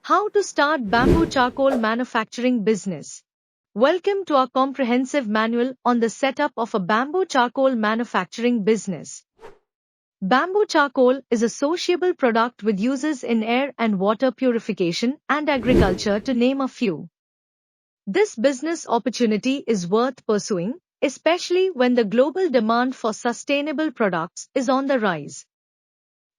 How to start bamboo charcoal manufacturing business. Welcome to our comprehensive manual on the setup of a bamboo charcoal manufacturing business. Bamboo charcoal is a sociable product with uses in air and water purification and agriculture, to name a few. This business opportunity is worth pursuing, especially when the global demand for sustainable products is on the rise.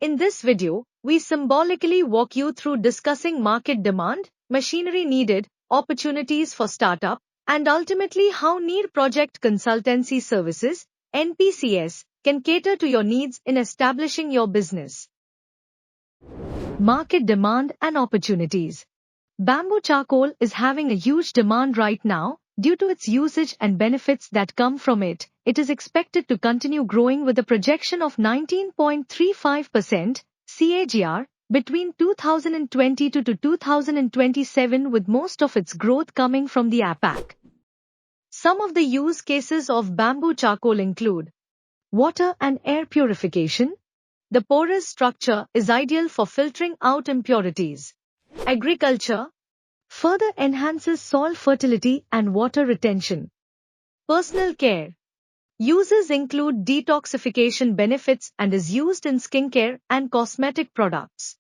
In this video, we symbolically walk you through discussing market demand, machinery needed, opportunities for startup, and ultimately how Near Project Consultancy Services, NPCS, can cater to your needs in establishing your business. Market demand and opportunities. Bamboo charcoal is having a huge demand right now. Due to its usage and benefits that come from it, it is expected to continue growing with a projection of 19.35% CAGR between 2022 to 2027, with most of its growth coming from the APAC. Some of the use cases of bamboo charcoal include water and air purification. The porous structure is ideal for filtering out impurities. Agriculture further enhances soil fertility and water retention. Personal care. Uses include detoxification benefits and is used in skincare and cosmetic products.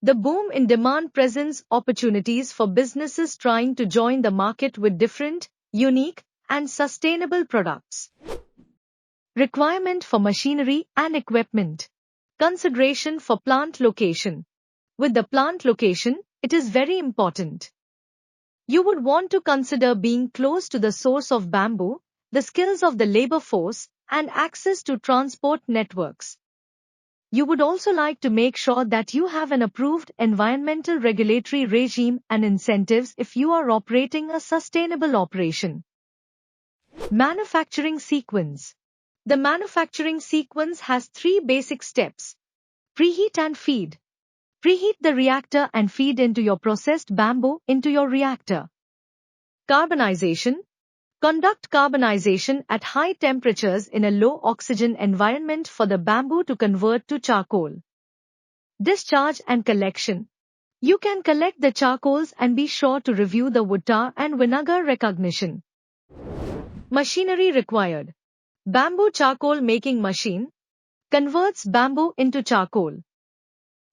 The boom in demand presents opportunities for businesses trying to join the market with different, unique, and sustainable products. Requirement for machinery and equipment. Consideration for plant location. With the plant location, it is very important. You would want to consider being close to the source of bamboo, the skills of the labor force, and access to transport networks. You would also like to make sure that you have an approved environmental regulatory regime and incentives if you are operating a sustainable operation. Manufacturing sequence. The manufacturing sequence has 3 basic steps: preheat and feed. Preheat the reactor and feed into your processed bamboo into your reactor. Carbonization. Conduct carbonization at high temperatures in a low oxygen environment for the bamboo to convert to charcoal. Discharge and collection. You can collect the charcoals and be sure to review the wood tar and vinegar recognition. Machinery required. Bamboo charcoal making machine converts bamboo into charcoal.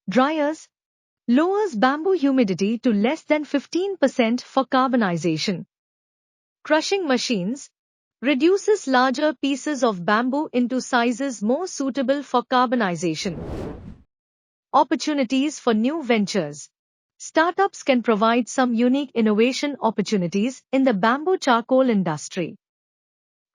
Dryers lowers bamboo humidity to less than 15% for carbonization. Crushing machines reduces larger pieces of bamboo into sizes more suitable for carbonization. Opportunities for new ventures. Startups can provide some unique innovation opportunities in the bamboo charcoal industry.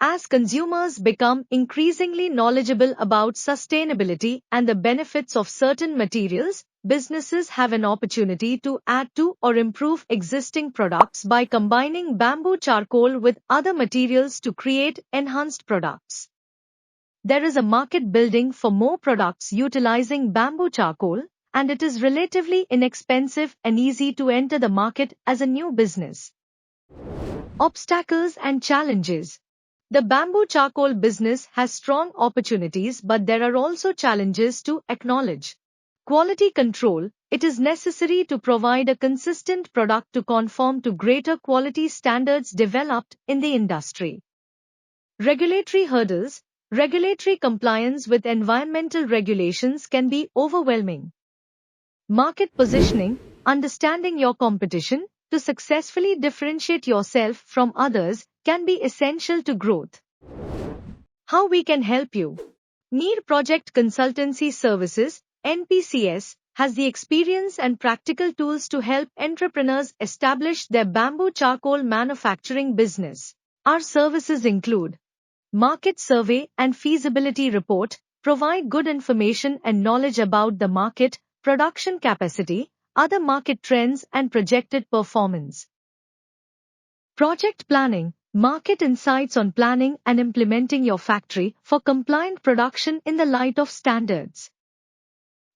As consumers become increasingly knowledgeable about sustainability and the benefits of certain materials, businesses have an opportunity to add to or improve existing products by combining bamboo charcoal with other materials to create enhanced products. There is a market building for more products utilizing bamboo charcoal, and it is relatively inexpensive and easy to enter the market as a new business. Obstacles and challenges. The bamboo charcoal business has strong opportunities, but there are also challenges to acknowledge. Quality control. It is necessary to provide a consistent product to conform to greater quality standards developed in the industry. Regulatory hurdles. Regulatory compliance with environmental regulations can be overwhelming. Market positioning. Understanding your competition to successfully differentiate yourself from others can be essential to growth. How we can help you. Near Project Consultancy Services, NPCS, has the experience and practical tools to help entrepreneurs establish their bamboo charcoal manufacturing business. Our services include market survey and feasibility report, provide good information and knowledge about the market, production capacity, other market trends and projected performance. Project planning. Market insights on planning and implementing your factory for compliant production in the light of standards.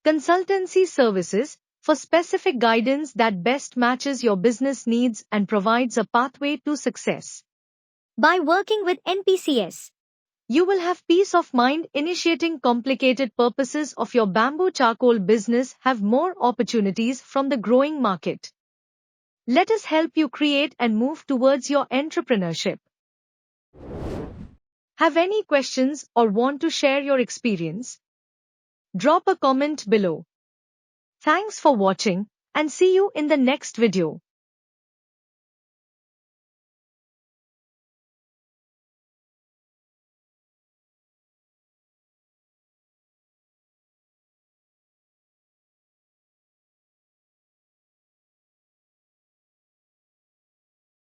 Consultancy services for specific guidance that best matches your business needs and provides a pathway to success. By working with NPCS, You will have peace of mind initiating complicated purposes of your bamboo charcoal business have more opportunities from the growing market. Let us help you create and move towards your entrepreneurship. Have any questions or want to share your experience? Drop a comment below. Thanks for watching and see you in the next video.